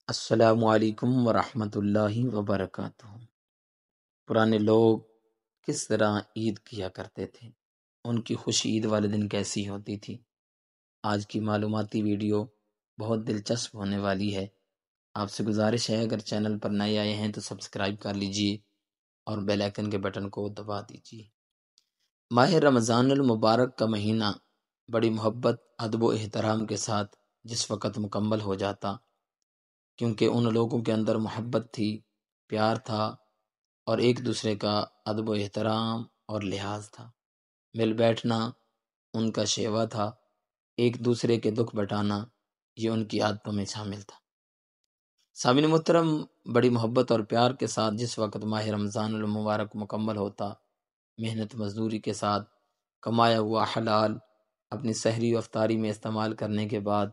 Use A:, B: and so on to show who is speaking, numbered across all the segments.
A: السلام علیکم ورحمۃ اللہ وبرکاتہ۔ پرانے لوگ کس طرح عید کیا کرتے تھے، ان کی خوشی عید والے دن کیسی ہوتی تھی۔ آج کی معلوماتی ویڈیو بہت دلچسپ ہونے والی ہے۔ آپ سے گزارش ہے اگر چینل پر نئے آئے ہیں تو سبسکرائب کر لیجئے اور بیل آئکن کے بٹن کو دبا دیجئے۔ ماہ رمضان المبارک کا مہینہ بڑی محبت، ادب و احترام کے ساتھ جس وقت مکمل ہو جاتا، کیونکہ ان لوگوں کے اندر محبت تھی، پیار تھا اور ایک دوسرے کا ادب و احترام اور لحاظ تھا۔ مل بیٹھنا ان کا شیوا تھا، ایک دوسرے کے دکھ بٹانا یہ ان کی عادتوں میں شامل تھا۔ سامعین محترم، بڑی محبت اور پیار کے ساتھ جس وقت ماہ رمضان المبارک مکمل ہوتا، محنت مزدوری کے ساتھ کمایا ہوا حلال اپنی سحری و افطاری میں استعمال کرنے کے بعد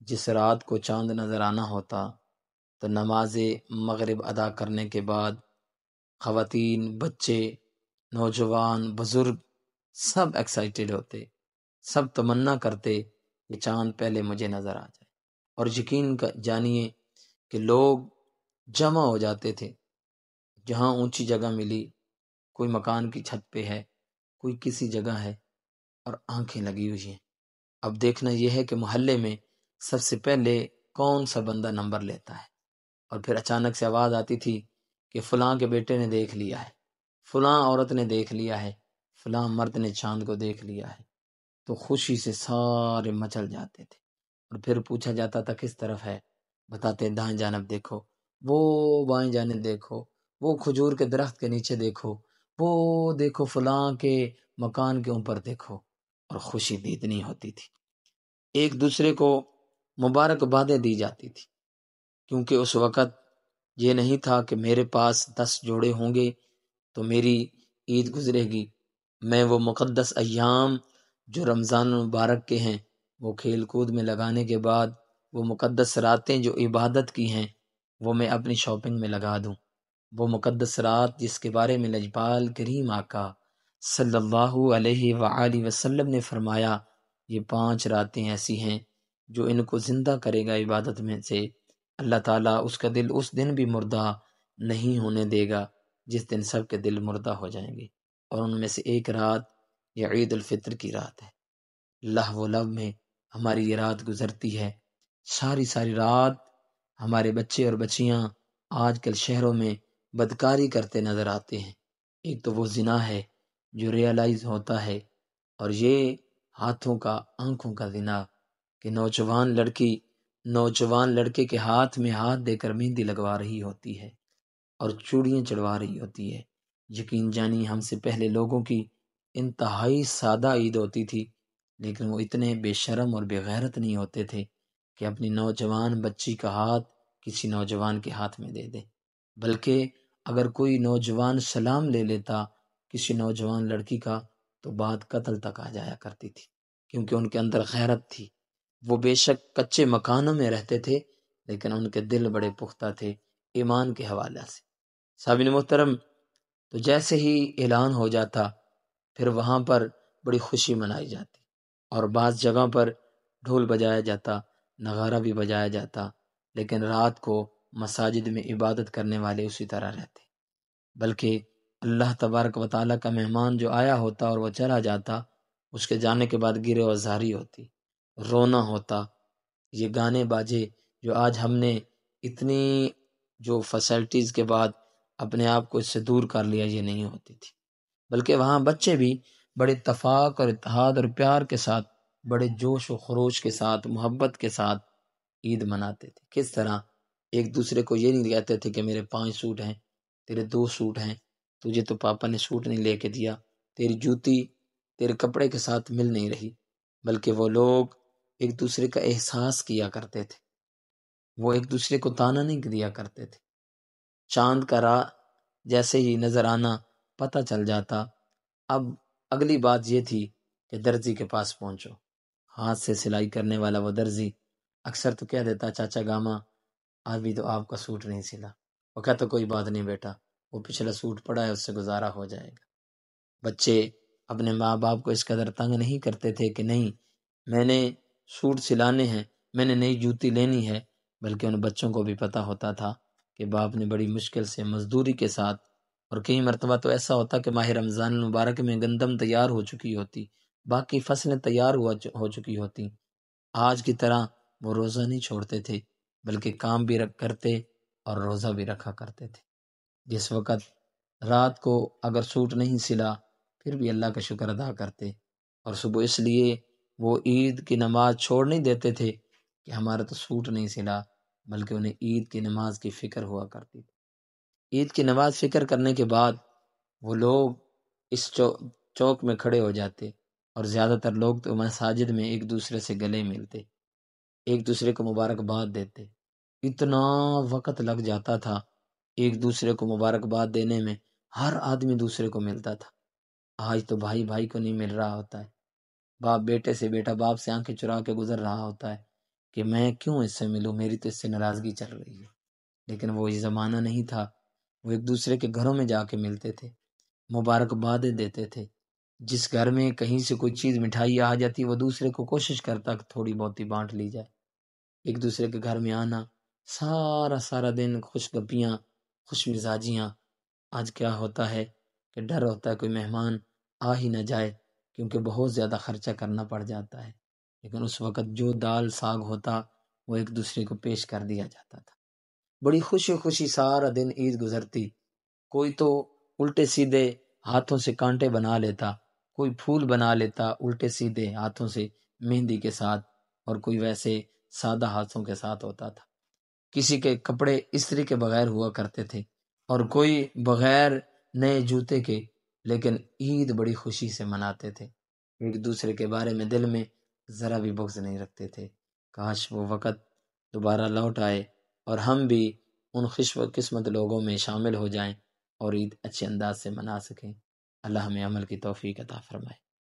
A: جس رات کو چاند نظر آنا ہوتا، تو نماز مغرب ادا کرنے کے بعد خواتین، بچے، نوجوان، بزرگ سب ایکسائٹیڈ ہوتے، سب تمنا کرتے کہ چاند پہلے مجھے نظر آ جائے، اور یقین جانیے کہ لوگ جمع ہو جاتے تھے۔ جہاں اونچی جگہ ملی، کوئی مکان کی چھت پہ ہے، کوئی کسی جگہ ہے، اور آنکھیں لگی ہوئی ہیں۔ اب دیکھنا یہ ہے کہ محلے میں سب سے پہلے کون سا بندہ نمبر لیتا ہے، اور پھر اچانک سے آواز آتی تھی کہ فلاں کے بیٹے نے دیکھ لیا ہے، فلاں عورت نے دیکھ لیا ہے، فلاں مرد نے چاند کو دیکھ لیا ہے، تو خوشی سے سارے مچل جاتے تھے۔ اور پھر پوچھا جاتا تھا کس طرف ہے، بتاتے دائیں جانب دیکھو، وہ بائیں جانب دیکھو، وہ کھجور کے درخت کے نیچے دیکھو، وہ دیکھو فلاں کے مکان کے اوپر دیکھو، اور خوشی بھی اتنی ہوتی تھی۔ ایک دوسرے کو مبارکبادیں دی جاتی تھی، کیونکہ اس وقت یہ نہیں تھا کہ میرے پاس 10 جوڑے ہوں گے تو میری عید گزرے گی۔ میں وہ مقدس ایام جو رمضان المبارک کے ہیں، وہ کھیل کود میں لگانے کے بعد وہ مقدس راتیں جو عبادت کی ہیں، وہ میں اپنی شاپنگ میں لگا دوں۔ وہ مقدس رات جس کے بارے میں لجپال کریم آقا صلی اللہ علیہ وآلہ وسلم نے فرمایا، یہ 5 راتیں ایسی ہیں جو ان کو زندہ کرے گا عبادت میں سے، اللہ تعالیٰ اس کا دل اس دن بھی مردہ نہیں ہونے دے گا جس دن سب کے دل مردہ ہو جائیں گے۔ اور ان میں سے ایک رات یہ عید الفطر کی رات ہے۔ لہو و لو میں ہماری یہ رات گزرتی ہے، ساری رات ہمارے بچے اور بچیاں آج کل شہروں میں بدکاری کرتے نظر آتے ہیں۔ ایک تو وہ زنا ہے جو ریئلائز ہوتا ہے، اور یہ ہاتھوں کا، آنکھوں کا زنا کہ نوجوان لڑکی نوجوان لڑکے کے ہاتھ میں ہاتھ دے کر مہندی لگوا رہی ہوتی ہے اور چوڑیاں چڑھوا رہی ہوتی ہے۔ یقین جانی ہم سے پہلے لوگوں کی انتہائی سادہ عید ہوتی تھی، لیکن وہ اتنے بے شرم اور بے غیرت نہیں ہوتے تھے کہ اپنی نوجوان بچی کا ہاتھ کسی نوجوان کے ہاتھ میں دے دے، بلکہ اگر کوئی نوجوان سلام لے لیتا کسی نوجوان لڑکی کا تو بات قتل تک آ جایا کرتی تھی، کیونکہ ان کے اندر غیرت تھی۔ وہ بے شک کچے مکانوں میں رہتے تھے، لیکن ان کے دل بڑے پختہ تھے ایمان کے حوالے سے۔ سامعین محترم، تو جیسے ہی اعلان ہو جاتا پھر وہاں پر بڑی خوشی منائی جاتی، اور بعض جگہ پر ڈھول بجایا جاتا، نغارہ بھی بجایا جاتا، لیکن رات کو مساجد میں عبادت کرنے والے اسی طرح رہتے، بلکہ اللہ تبارک و تعالیٰ کا مہمان جو آیا ہوتا اور وہ چلا جاتا، اس کے جانے کے بعد گرے و زاری ہوتی، رونا ہوتا۔ یہ گانے باجے جو آج ہم نے اتنی جو فیسلٹیز کے بعد اپنے آپ کو اس سے دور کر لیا، یہ نہیں ہوتی تھی، بلکہ وہاں بچے بھی بڑے اتفاق اور اتحاد اور پیار کے ساتھ، بڑے جوش و خروش کے ساتھ، محبت کے ساتھ عید مناتے تھے۔ کس طرح ایک دوسرے کو یہ نہیں کہتے تھے کہ میرے 5 سوٹ ہیں، تیرے 2 سوٹ ہیں، تجھے تو پاپا نے سوٹ نہیں لے کے دیا، تیری جوتی تیرے کپڑے کے ساتھ مل نہیں رہی، بلکہ وہ لوگ ایک دوسرے کا احساس کیا کرتے تھے، وہ ایک دوسرے کو تانا نہیں دیا کرتے تھے۔ چاند کا راہ جیسے ہی نظر آنا پتہ چل جاتا، اب اگلی بات یہ تھی کہ درزی کے پاس پہنچو۔ ہاتھ سے سلائی کرنے والا وہ درزی اکثر تو کہہ دیتا، چاچا گاما آج بھی تو آپ کا سوٹ نہیں سلا۔ وہ کہتا کوئی بات نہیں بیٹا، وہ پچھلا سوٹ پڑا ہے، اس سے گزارا ہو جائے گا۔ بچے اپنے ماں باپ کو اس قدر تنگ نہیں کرتے تھے کہ نہیں میں نے سوٹ سلانے ہیں، میں نے نئی جوتی لینی ہے، بلکہ ان بچوں کو بھی پتہ ہوتا تھا کہ باپ نے بڑی مشکل سے مزدوری کے ساتھ، اور کئی مرتبہ تو ایسا ہوتا کہ ماہ رمضان المبارک میں گندم تیار ہو چکی ہوتی، باقی فصلیں تیار ہو چکی ہوتی، آج کی طرح وہ روزہ نہیں چھوڑتے تھے، بلکہ کام بھی کرتے اور روزہ بھی رکھا کرتے تھے۔ جس وقت رات کو اگر سوٹ نہیں سلا پھر بھی اللہ کا شکر ادا کرتے، اور صبح اس لیے وہ عید کی نماز چھوڑ نہیں دیتے تھے کہ ہمارا تو سوٹ نہیں سلا، بلکہ انہیں عید کی نماز کی فکر ہوا کرتی تھی۔ عید کی نماز فکر کرنے کے بعد وہ لوگ اس چوک میں کھڑے ہو جاتے، اور زیادہ تر لوگ تو مساجد میں ایک دوسرے سے گلے ملتے، ایک دوسرے کو مبارکباد دیتے۔ اتنا وقت لگ جاتا تھا ایک دوسرے کو مبارکباد دینے میں، ہر آدمی دوسرے کو ملتا تھا۔ آج تو بھائی بھائی کو نہیں مل رہا ہوتا ہے، باپ بیٹے سے، بیٹا باپ سے آنکھیں چرا کے گزر رہا ہوتا ہے کہ میں کیوں اس سے ملوں، میری تو اس سے ناراضگی چل رہی ہے۔ لیکن وہ یہ زمانہ نہیں تھا، وہ ایک دوسرے کے گھروں میں جا کے ملتے تھے، مبارکبادیں دیتے تھے۔ جس گھر میں کہیں سے کوئی چیز مٹھائی آ جاتی وہ دوسرے کو کوشش کرتا کہ تھوڑی بہت ہی بانٹ لی جائے۔ ایک دوسرے کے گھر میں آنا، سارا دن خوش گپیاں، خوش مزاجیاں۔ آج کیا ہوتا ہے کہ ڈر ہوتا ہے کوئی مہمان آ ہی نہ جائے، کیونکہ بہت زیادہ خرچہ کرنا پڑ جاتا ہے، لیکن اس وقت جو دال ساگ ہوتا وہ ایک دوسرے کو پیش کر دیا جاتا تھا۔ بڑی خوشی خوشی سارا دن عید گزرتی۔ کوئی تو الٹے سیدھے ہاتھوں سے کانٹے بنا لیتا، کوئی پھول بنا لیتا الٹے سیدھے ہاتھوں سے مہندی کے ساتھ، اور کوئی ویسے سادہ ہاتھوں کے ساتھ ہوتا تھا۔ کسی کے کپڑے استری کے بغیر ہوا کرتے تھے، اور کوئی بغیر نئے جوتے کے، لیکن عید بڑی خوشی سے مناتے تھے، ایک دوسرے کے بارے میں دل میں ذرا بھی بغض نہیں رکھتے تھے۔ کاش وہ وقت دوبارہ لوٹ آئے اور ہم بھی ان خوش قسمت لوگوں میں شامل ہو جائیں اور عید اچھے انداز سے منا سکیں۔ اللہ ہمیں عمل کی توفیق عطا فرمائے۔